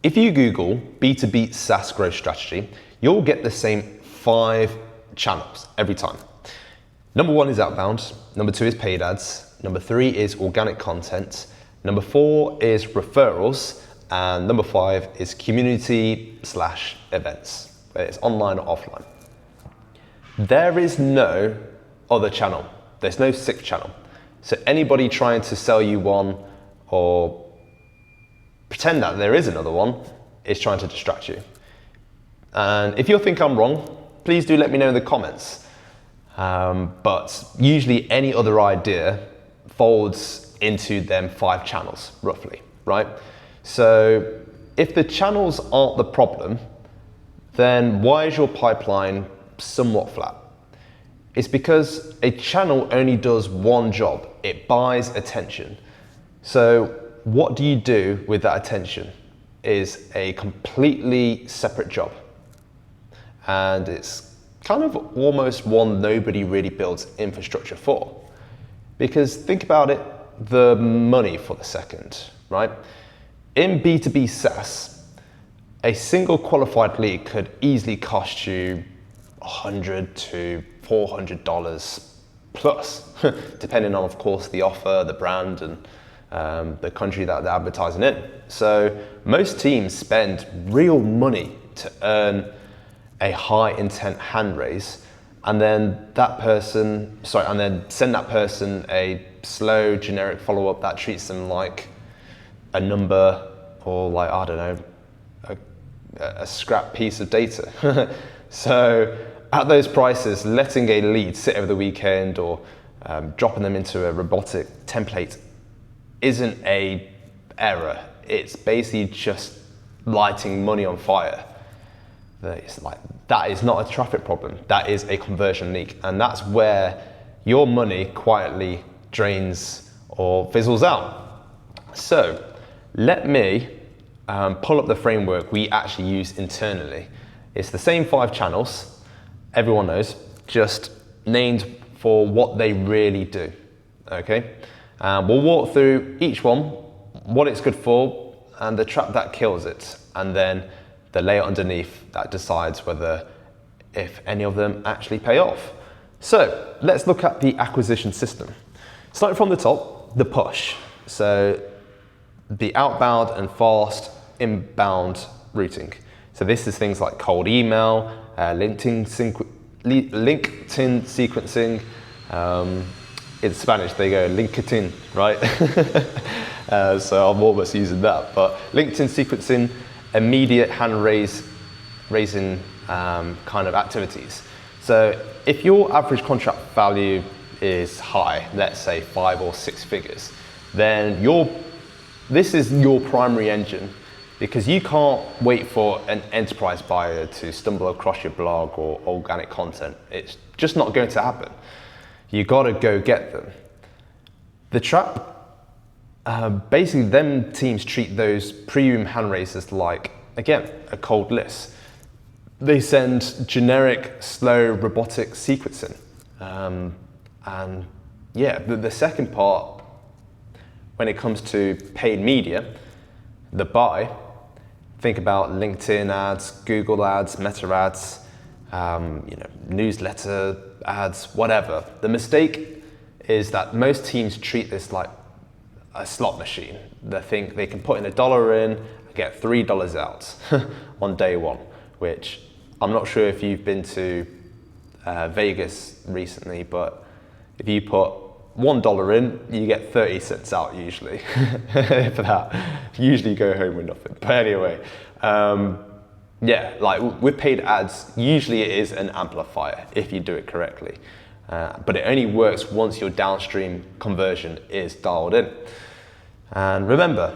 If you Google B2B SaaS growth strategy, you'll get the same 5 channels every time. Number 1 is outbound, number 2 is paid ads, number 3 is organic content, number 4 is referrals, and number 5 is community/events, whether it's online or offline. There is no other channel. There's no 6th channel. So anybody trying to sell you one or pretend that there is another one is trying to distract you. And if you think I'm wrong, please do let me know in the comments. But usually any other idea folds into them 5 channels, roughly, right? So if the channels aren't the problem, then why is your pipeline somewhat flat? It's because a channel only does one job. It buys attention. So what do you do with that attention is a completely separate job. And it's kind of almost one nobody really builds infrastructure for. Because think about it, the money for the second, right? In B2B SaaS, a single qualified lead could easily cost you $100 to $400 plus, depending on, of course, the offer, the brand, and the country that they're advertising in. So most teams spend real money to earn a high intent hand raise, and then send that person a slow generic follow-up that treats them like a number or like, I don't know, a scrap piece of data. So at those prices, letting a lead sit over the weekend or dropping them into a robotic template isn't a error. It's basically just lighting money on fire. It's like, that is not a traffic problem. That is a conversion leak. And that's where your money quietly drains or fizzles out. So let me pull up the framework we actually use internally. It's the same 5 channels, everyone knows, just named for what they really do, okay? We'll walk through each one, what it's good for, and the trap that kills it, and then the layer underneath that decides if any of them actually pay off. So let's look at the acquisition system. Starting from the top, the push. So the outbound and fast inbound routing. So this is things like cold email, LinkedIn sequencing. In Spanish, they go LinkedIn, right? So I'm almost using that. But LinkedIn sequencing, immediate hand raising kind of activities. So if your average contract value is high, let's say 5 or 6 figures, then this is your primary engine, because you can't wait for an enterprise buyer to stumble across your blog or organic content. It's just not going to happen. You gotta go get them. The trap, basically them teams treat those premium hand raisers like, again, a cold list. They send generic, slow, robotic sequencing. And yeah, the second part, when it comes to paid media, the buy, think about LinkedIn ads, Google ads, Meta ads, newsletter ads, whatever. The mistake is that most teams treat this like a slot machine. They think they can put in $1 in and get $3 out on day one, which I'm not sure if you've been to Vegas recently, but if you put $1 in, you get 30 cents out usually. For that, usually go home with nothing. But anyway, yeah, like with paid ads, usually it is an amplifier if you do it correctly. But it only works once your downstream conversion is dialed in. And remember,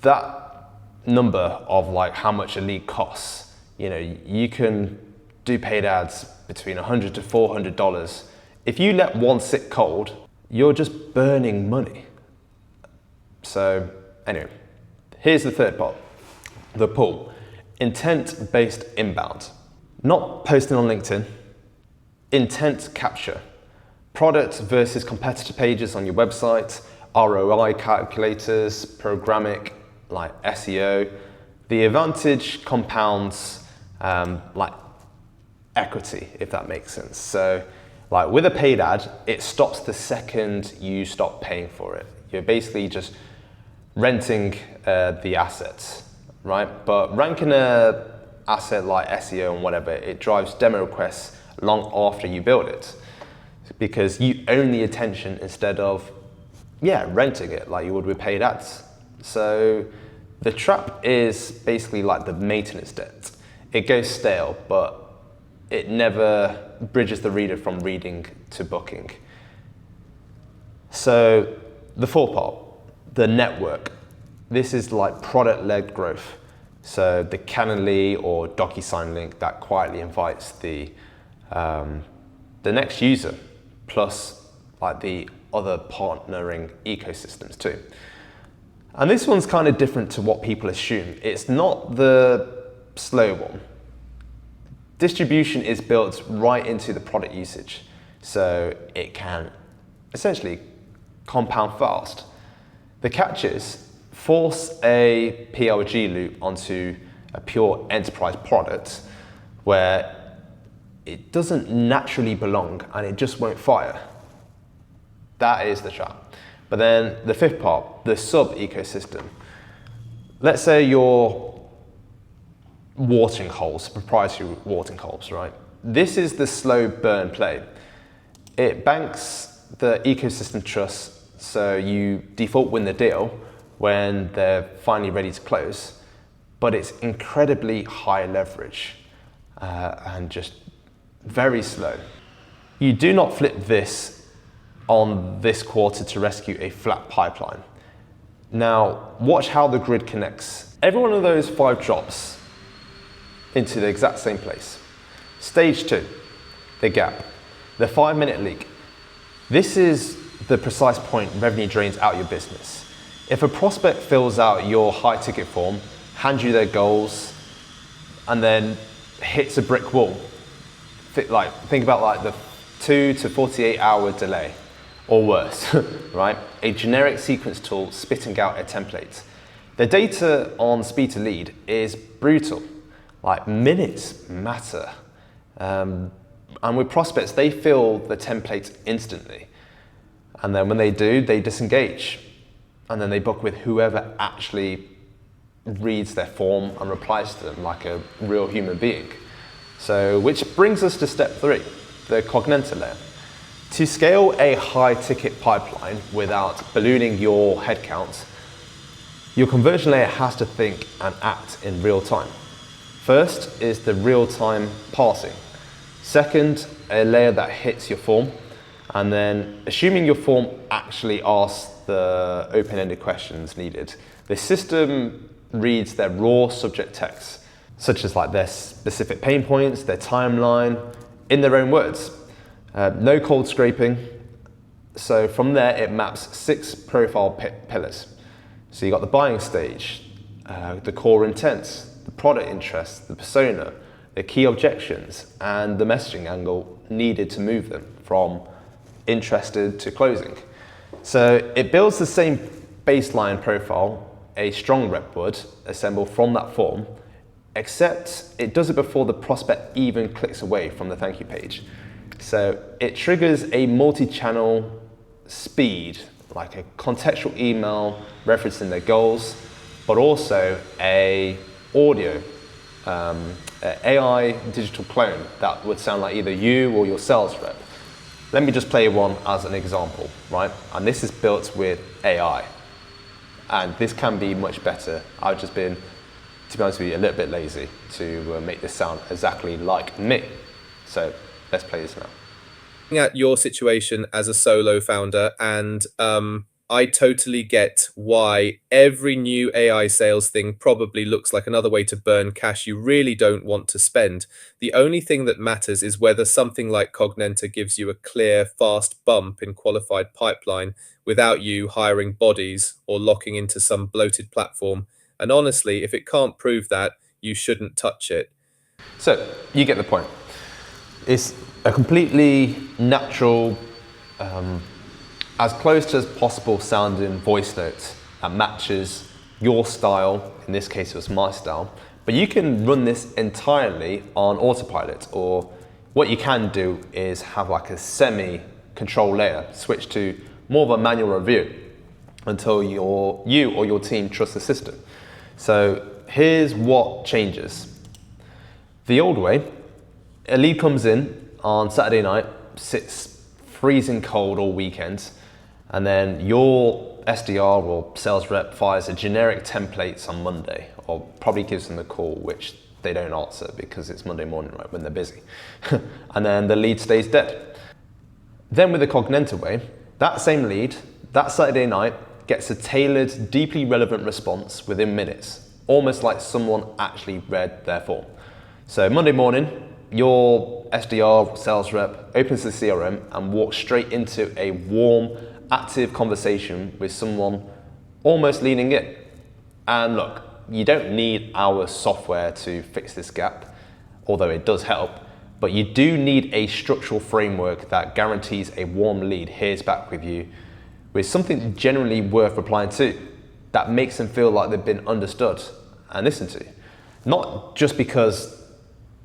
that number of like how much a lead costs, you can do paid ads between $100 to $400. If you let one sit cold, you're just burning money. So anyway, here's the third part, the pull. Intent-based inbound. Not posting on LinkedIn, intent capture. Product versus competitor pages on your website, ROI calculators, programmatic like SEO, The advantage compounds like equity, if that makes sense. So like with a paid ad, it stops the second you stop paying for it. You're basically just renting the assets, right? But ranking a asset like SEO and whatever, it drives demo requests long after you build it, because you own the attention instead of renting it like you would with paid ads. So the trap is basically like the maintenance debt. It goes stale, but it never bridges the reader from reading to booking. So the fourth part, the network. This is like product-led growth. So the Calendly or DocuSign link that quietly invites the next user, plus like the other partnering ecosystems too. And this one's kind of different to what people assume. It's not the slow one. Distribution is built right into the product usage, so it can essentially compound fast. The catch is, force a PLG loop onto a pure enterprise product where it doesn't naturally belong and it just won't fire. That is the trap. But then the fifth part, the sub-ecosystem. Let's say you're watering holes, proprietary watering holes, right? This is the slow burn play. It banks the ecosystem trust, so you default win the deal when they're finally ready to close, but it's incredibly high leverage and just very slow. You do not flip this on this quarter to rescue a flat pipeline. Now, watch how the grid connects. Every one of those 5 drops into the exact same place. Stage 2, the gap, the 5-minute leak. This is the precise point revenue drains out your business. If a prospect fills out your high ticket form, hands you their goals, and then hits a brick wall, think about like the 2 to 48 hour delay or worse, right? A generic sequence tool spitting out a template. The data on speed to lead is brutal. Like minutes matter. And with prospects, they fill the templates instantly. And then when they do, they disengage. And then they book with whoever actually reads their form and replies to them like a real human being. So, which brings us to step 3, the Cognenta layer. To scale a high ticket pipeline without ballooning your headcount, your conversion layer has to think and act in real time. First is the real-time parsing. Second, a layer that hits your form. And then, assuming your form actually asks the open-ended questions needed, the system reads their raw subject text, such as like their specific pain points, their timeline, in their own words. No cold scraping. So from there, it maps 6 profile pillars. So you got the buying stage, the core intent, the product interest, the persona, the key objections, and the messaging angle needed to move them from interested to closing. So it builds the same baseline profile a strong rep would assemble from that form, except it does it before the prospect even clicks away from the thank you page. So it triggers a multi-channel speed, like a contextual email referencing their goals, but also a audio, AI digital clone that would sound like either you or your sales rep. Let me just play one as an example, right? And this is built with AI. And this can be much better. I've just been, to be honest with you, a little bit lazy to make this sound exactly like me. So let's play this now. At your situation as a solo founder, and I totally get why every new AI sales thing probably looks like another way to burn cash you really don't want to spend. The only thing that matters is whether something like Cognenta gives you a clear, fast bump in qualified pipeline without you hiring bodies or locking into some bloated platform. And honestly, if it can't prove that, you shouldn't touch it. So you get the point. It's a completely natural, as close as possible sounding voice note that matches your style In this case, it was my style. But you can run this entirely on autopilot, or what you can do is have like a semi-control layer, switch to more of a manual review until you or your team trust the system. So here's what changes. The old way, a lead comes in on Saturday night, sits freezing cold all weekend, and then your SDR or sales rep fires a generic template on Monday, or probably gives them a call, which they don't answer because it's Monday morning, right, when they're busy. And then the lead stays dead. Then with the Cognenta way, that same lead, that Saturday night, gets a tailored, deeply relevant response within minutes, almost like someone actually read their form. So Monday morning, your SDR sales rep opens the CRM and walks straight into a warm, active conversation with someone almost leaning in. And look, you don't need our software to fix this gap, although it does help, but you do need a structural framework that guarantees a warm lead hears back with you with something generally worth replying to, that makes them feel like they've been understood and listened to. Not just because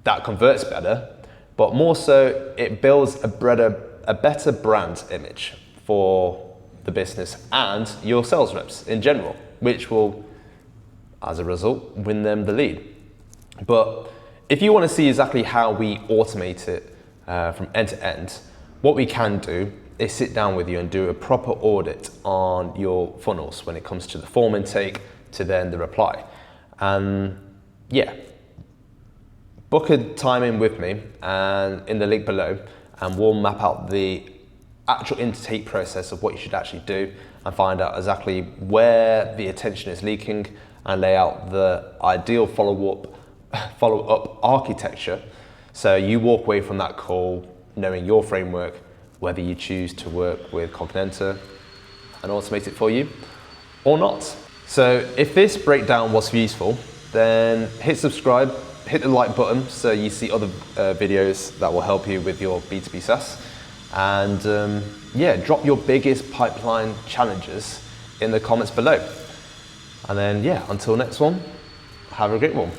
that converts better, but more so it builds a better brand image for the business and your sales reps in general, which will, as a result, win them the lead. But if you want to see exactly how we automate it from end to end, what we can do is sit down with you and do a proper audit on your funnels when it comes to the form intake to then the reply. And yeah, book a time in with me and in the link below, and we'll map out the actual intake process of what you should actually do and find out exactly where the attention is leaking and lay out the ideal follow-up architecture, so you walk away from that call knowing your framework, whether you choose to work with Cognenta and automate it for you or not. So if this breakdown was useful, then hit subscribe, hit the like button so you see other videos that will help you with your B2B SaaS. And yeah, drop your biggest pipeline challenges in the comments below. And then yeah, until next one, have a great one.